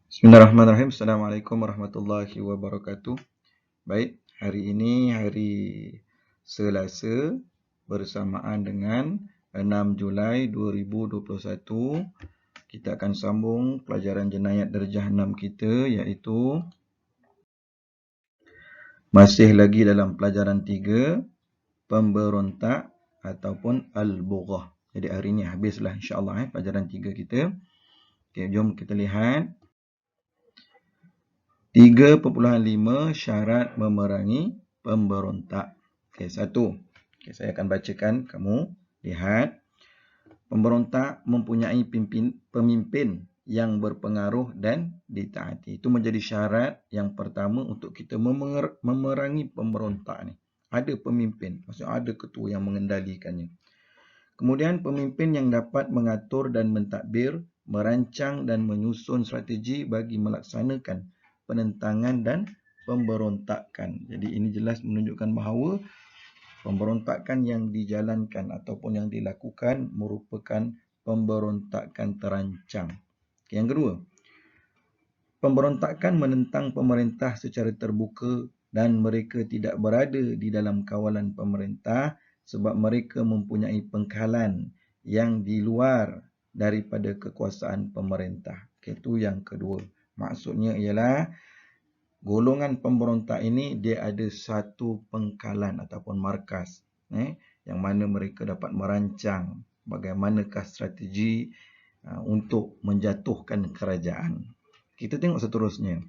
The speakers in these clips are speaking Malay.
Bismillahirrahmanirrahim. Assalamualaikum warahmatullahi wabarakatuh. Baik, hari ini hari Selasa bersamaan dengan 6 Julai 2021. Kita akan sambung pelajaran jenayat darjah 6 kita, iaitu masih lagi dalam pelajaran 3, pemberontak ataupun al-bughah. Jadi hari ini habislah insya-Allah pelajaran 3 kita. Okey, jom kita lihat 3.5 syarat memerangi pemberontak. Okey, 1. Okey, saya akan bacakan, kamu lihat. Pemberontak mempunyai pemimpin yang berpengaruh dan ditaati. Itu menjadi syarat yang pertama untuk kita memerangi pemberontak ni. Ada pemimpin, maksudnya ada ketua yang mengendalikannya. Kemudian pemimpin yang dapat mengatur dan mentadbir, merancang dan menyusun strategi bagi melaksanakan penentangan dan pemberontakan. Jadi ini jelas menunjukkan bahawa pemberontakan yang dijalankan ataupun yang dilakukan merupakan pemberontakan terancang. Yang kedua, pemberontakan menentang pemerintah secara terbuka dan mereka tidak berada di dalam kawalan pemerintah sebab mereka mempunyai pengkalan yang di luar daripada kekuasaan pemerintah. Itu yang kedua. Maksudnya ialah golongan pemberontak ini dia ada satu pengkalan ataupun markas yang mana mereka dapat merancang bagaimanakah strategi untuk menjatuhkan kerajaan. Kita tengok seterusnya.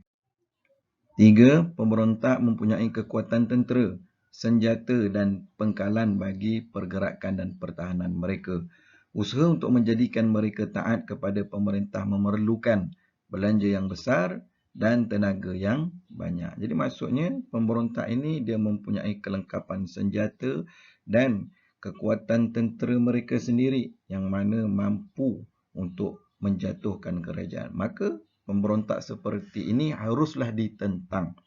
3. Pemberontak mempunyai kekuatan tentera, senjata dan pengkalan bagi pergerakan dan pertahanan mereka. Usaha untuk menjadikan mereka taat kepada pemerintah memerlukan belanja yang besar dan tenaga yang banyak. Jadi maksudnya pemberontak ini dia mempunyai kelengkapan senjata dan kekuatan tentera mereka sendiri yang mana mampu untuk menjatuhkan kerajaan. Maka pemberontak seperti ini haruslah ditentang.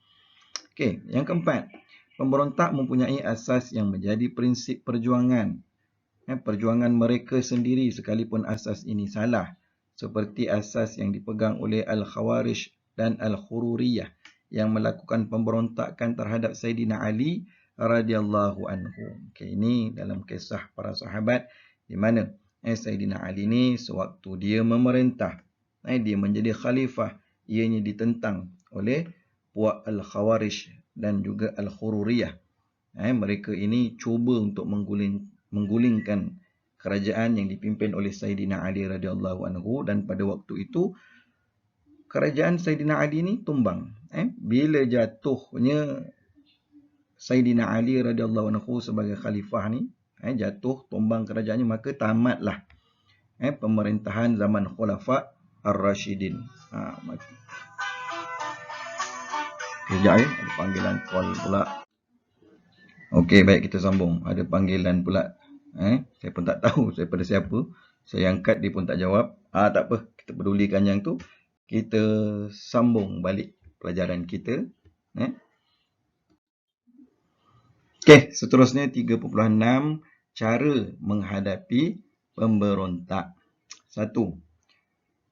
Okey, yang keempat, pemberontak mempunyai asas yang menjadi prinsip perjuangan. Perjuangan mereka sendiri sekalipun asas ini salah, seperti asas yang dipegang oleh Al-Khawarij dan Al-Khururiyah yang melakukan pemberontakan terhadap Sayyidina Ali radhiyallahu anhu. Okey, ini dalam kisah para sahabat di mana Sayyidina Ali ni sewaktu dia memerintah, dia menjadi khalifah, ianya ditentang oleh puak Al-Khawarij dan juga Al-Khururiyah. Mereka ini cuba untuk menggulingkan kerajaan yang dipimpin oleh Sayyidina Ali radhiyallahu anhu, dan pada waktu itu kerajaan Sayyidina Ali ni tumbang. Bila jatuhnya Sayyidina Ali radhiyallahu anhu sebagai khalifah ni, jatuh tumbang kerajaannya, maka tamatlah pemerintahan zaman Khulafa Ar-Rashidin. Kejap ada panggilan call pula. Okey, baik, kita sambung. Ada panggilan pula. Saya pun tak tahu saya pada siapa. Saya angkat, dia pun tak jawab. Tak apa, kita pedulikan yang tu. Kita sambung balik pelajaran kita. Okey, seterusnya 3.6 cara menghadapi pemberontak. 1.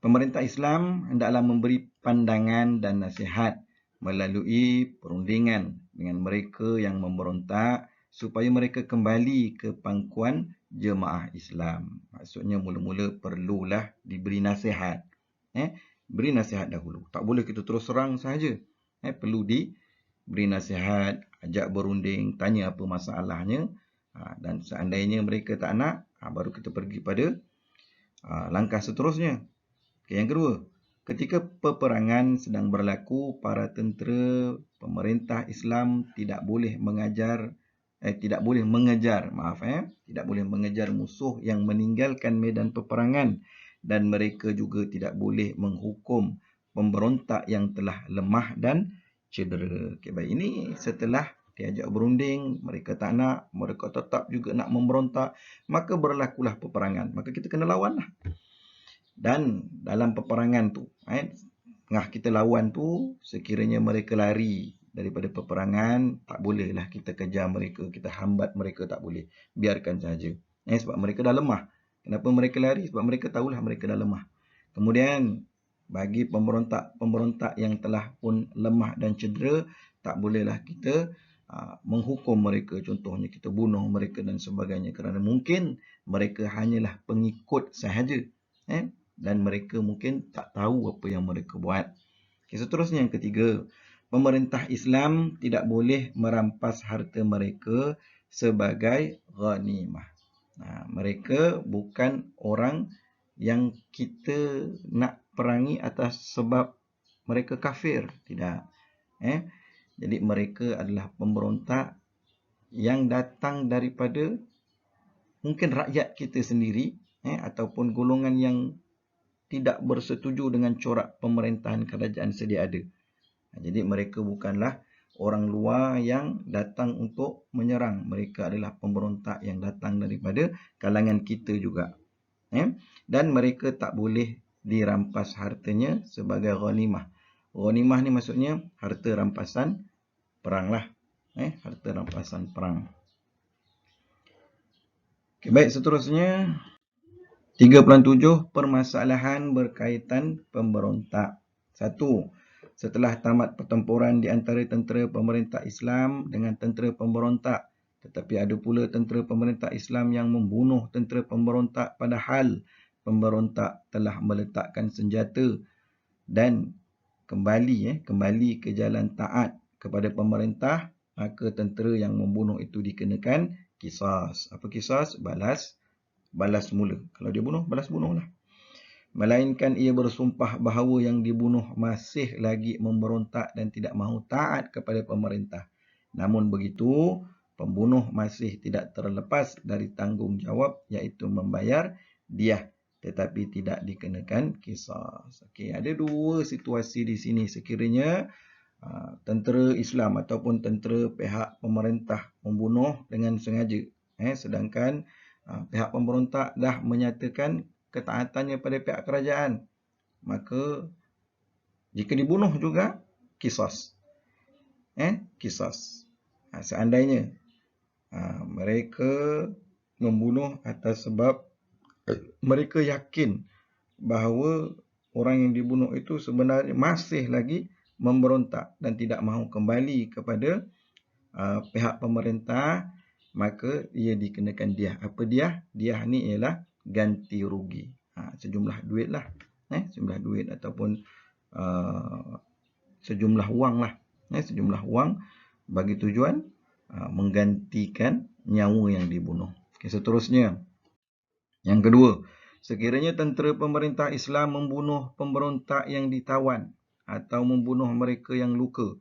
Pemerintah Islam hendaklah memberi pandangan dan nasihat melalui perundingan dengan mereka yang memberontak supaya mereka kembali ke pangkuan jemaah Islam. Maksudnya mula-mula perlulah diberi nasihat. Beri nasihat dahulu. Tak boleh kita terus serang sahaja. Perlu diberi nasihat, ajak berunding, tanya apa masalahnya. Dan seandainya mereka tak nak, baru kita pergi pada langkah seterusnya. Okay, yang kedua, ketika peperangan sedang berlaku, para tentera pemerintah Islam tidak boleh mengejar musuh yang meninggalkan medan peperangan, dan mereka juga tidak boleh menghukum pemberontak yang telah lemah dan cedera. Okay, baik, ini setelah diajak berunding, mereka tak nak, mereka tetap juga nak memberontak, maka berlakulah peperangan. Maka kita kena lawanlah. Dan dalam peperangan tu, tengah kita lawan tu, sekiranya mereka lari daripada peperangan, tak bolehlah kita kejar mereka, kita hambat mereka, tak boleh. Biarkan saja. Sebab mereka dah lemah. Kenapa mereka lari? Sebab mereka tahulah mereka dah lemah. Kemudian bagi pemberontak-pemberontak yang telah pun lemah dan cedera, tak bolehlah kita menghukum mereka, contohnya kita bunuh mereka dan sebagainya, kerana mungkin mereka hanyalah pengikut sahaja, dan mereka mungkin tak tahu apa yang mereka buat. Seterusnya yang ketiga, pemerintah Islam tidak boleh merampas harta mereka sebagai ghanimah. Mereka bukan orang yang kita nak perangi atas sebab mereka kafir, tidak. Jadi mereka adalah pemberontak yang datang daripada mungkin rakyat kita sendiri, ataupun golongan yang tidak bersetuju dengan corak pemerintahan kerajaan sedia ada. Jadi mereka bukanlah orang luar yang datang untuk menyerang. Mereka adalah pemberontak yang datang daripada kalangan kita juga. Dan mereka tak boleh dirampas hartanya sebagai ghanimah. Ghanimah ni maksudnya harta rampasan perang lah. Harta rampasan perang. Okay, baik, seterusnya 37 permasalahan berkaitan pemberontak. 1. Setelah tamat pertempuran di antara tentera pemerintah Islam dengan tentera pemberontak, tetapi ada pula tentera pemerintah Islam yang membunuh tentera pemberontak padahal pemberontak telah meletakkan senjata dan kembali ke jalan taat kepada pemerintah, maka tentera yang membunuh itu dikenakan qisas. Apa qisas? Balas mula. Kalau dia bunuh, balas bunuhlah. Melainkan ia bersumpah bahawa yang dibunuh masih lagi memberontak dan tidak mahu taat kepada pemerintah. Namun begitu, pembunuh masih tidak terlepas dari tanggungjawab, iaitu membayar diah, tetapi tidak dikenakan qisas. Okey, ada dua situasi di sini. Sekiranya tentera Islam ataupun tentera pihak pemerintah membunuh dengan sengaja, sedangkan pihak pemberontak dah menyatakan ketaatannya pada pihak kerajaan, maka jika dibunuh juga qisas. Qisas. Seandainya mereka membunuh atas sebab mereka yakin bahawa orang yang dibunuh itu sebenarnya masih lagi memberontak dan tidak mahu kembali kepada pihak pemerintah, maka ia dikenakan diah. Apa diah? Diah ni ialah ganti rugi. Sejumlah duit lah. Sejumlah duit ataupun sejumlah wang lah. Sejumlah wang bagi tujuan menggantikan nyawa yang dibunuh. Seterusnya, yang kedua, sekiranya tentera pemerintah Islam membunuh pemberontak yang ditawan atau membunuh mereka yang luka,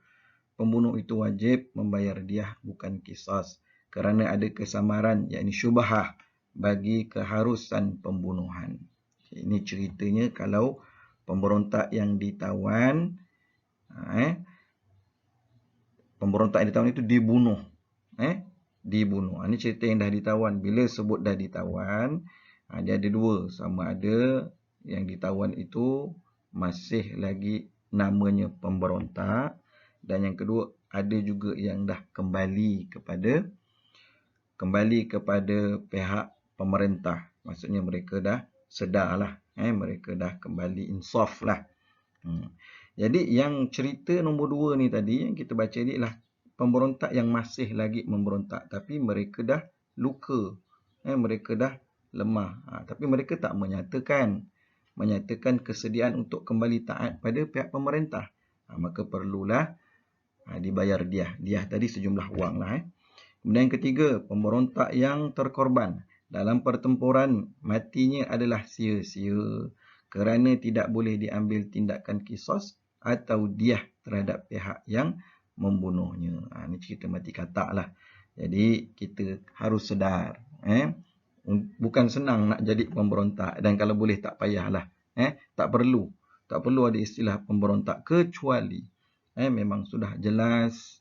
pembunuh itu wajib membayar diah, bukan qisas, kerana ada kesamaran, yakni syubhah bagi keharusan pembunuhan. Ini ceritanya kalau pemberontak yang ditawan, pemberontak yang ditawan itu dibunuh. Dibunuh. Ini cerita yang dah ditawan. Bila sebut dah ditawan, dia ada dua. Sama ada yang ditawan itu masih lagi namanya pemberontak, dan yang kedua ada juga yang dah kembali kepada pihak pemerintah. Maksudnya mereka dah sedar lah, mereka dah kembali insaf lah. Jadi yang cerita nombor 2 ni tadi yang kita baca ni lah pemberontak yang masih lagi memberontak, tapi mereka dah luka, mereka dah lemah, tapi mereka tak menyatakan kesediaan untuk kembali taat pada pihak pemerintah. Maka perlulah dibayar diah. Diah tadi sejumlah wang lah. Kemudian yang ketiga, pemberontak yang terkorban dalam pertempuran, matinya adalah sia-sia kerana tidak boleh diambil tindakan qisas atau diah terhadap pihak yang membunuhnya. Ini cerita mati katak lah. Jadi kita harus sedar, bukan senang nak jadi pemberontak, dan kalau boleh tak payahlah. Tak perlu ada istilah pemberontak, kecuali memang sudah jelas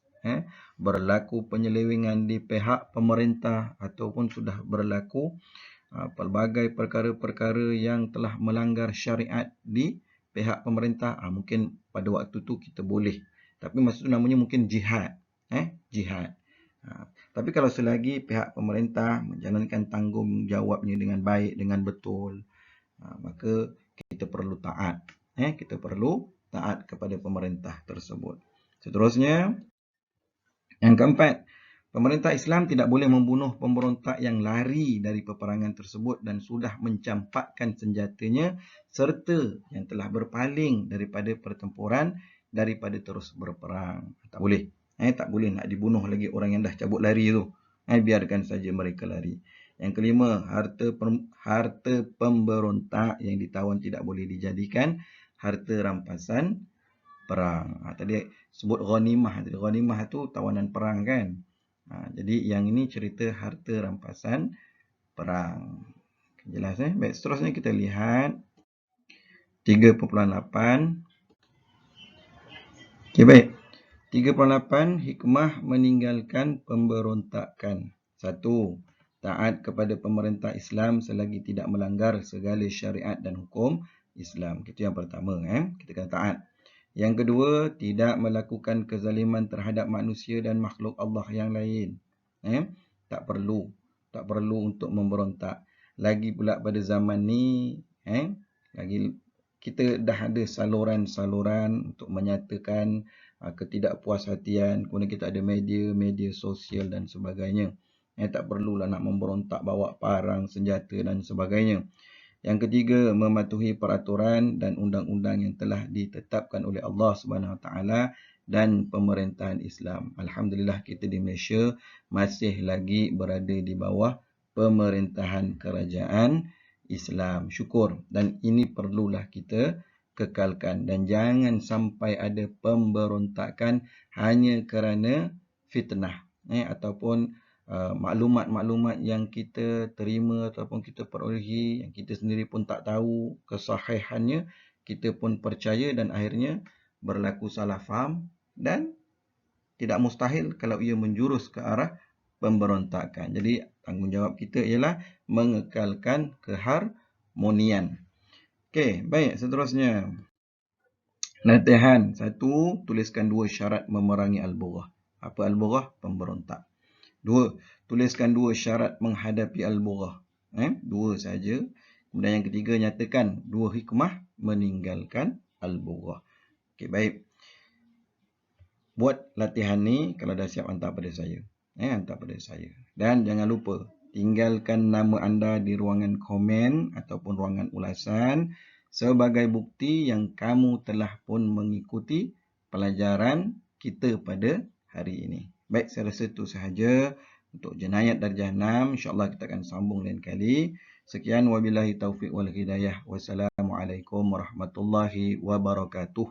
berlaku penyelewengan di pihak pemerintah ataupun sudah berlaku pelbagai perkara-perkara yang telah melanggar syariat di pihak pemerintah. Mungkin pada waktu tu kita boleh, tapi maksud namanya mungkin jihad. Jihad. Tapi kalau selagi pihak pemerintah menjalankan tanggungjawabnya dengan baik, dengan betul, maka kita perlu taat. Kita perlu taat kepada pemerintah tersebut. Seterusnya, yang keempat, pemerintah Islam tidak boleh membunuh pemberontak yang lari dari peperangan tersebut dan sudah mencampakkan senjatanya serta yang telah berpaling daripada pertempuran daripada terus berperang. Tak boleh. Tak boleh nak dibunuh lagi orang yang dah cabut lari tu. Biarkan saja mereka lari. Yang kelima, harta pemberontak yang ditawan tidak boleh dijadikan harta rampasan perang. Tadi sebut ghanimah. Ghanimah tu tawanan perang kan. Jadi yang ini cerita harta rampasan perang. Jelas Baik, seterusnya kita lihat 3.8. Okey, baik. 3.8 hikmah meninggalkan pemberontakan. 1. Taat kepada pemerintah Islam selagi tidak melanggar segala syariat dan hukum Islam. Itu yang pertama. Kita kena taat. Yang kedua, tidak melakukan kezaliman terhadap manusia dan makhluk Allah yang lain. Tak perlu untuk memberontak. Lagi pula pada zaman ni, lagi kita dah ada saluran-saluran untuk menyatakan ketidakpuashatian. Kemudian kita ada media sosial dan sebagainya. Tak perlulah nak memberontak, bawa parang, senjata dan sebagainya. Yang ketiga, mematuhi peraturan dan undang-undang yang telah ditetapkan oleh Allah SWT dan pemerintahan Islam. Alhamdulillah kita di Malaysia masih lagi berada di bawah pemerintahan kerajaan Islam. Syukur. Dan ini perlulah kita kekalkan. Dan jangan sampai ada pemberontakan hanya kerana fitnah. Ataupun maklumat-maklumat yang kita terima ataupun kita perolehi, yang kita sendiri pun tak tahu kesahihannya, kita pun percaya dan akhirnya berlaku salah faham dan tidak mustahil kalau ia menjurus ke arah pemberontakan. Jadi tanggungjawab kita ialah mengekalkan keharmonian. Okey, baik, seterusnya. Latihan 1, tuliskan 2 syarat memerangi al-bughah. Apa al-bughah? Pemberontak. 2, tuliskan 2 syarat menghadapi al-bughah. 2 saja. Kemudian yang ketiga, nyatakan 2 hikmah meninggalkan al-bughah. Okey, baik. Buat latihan ni, kalau dah siap hantar pada saya. Hantar pada saya. Dan jangan lupa, tinggalkan nama anda di ruangan komen ataupun ruangan ulasan sebagai bukti yang kamu telah pun mengikuti pelajaran kita pada hari ini. Baik, saya rasa itu sahaja untuk jenayat darjah 6. InsyaAllah kita akan sambung lain kali. Sekian, wabillahi taufiq wal hidayah. Wassalamualaikum warahmatullahi wabarakatuh.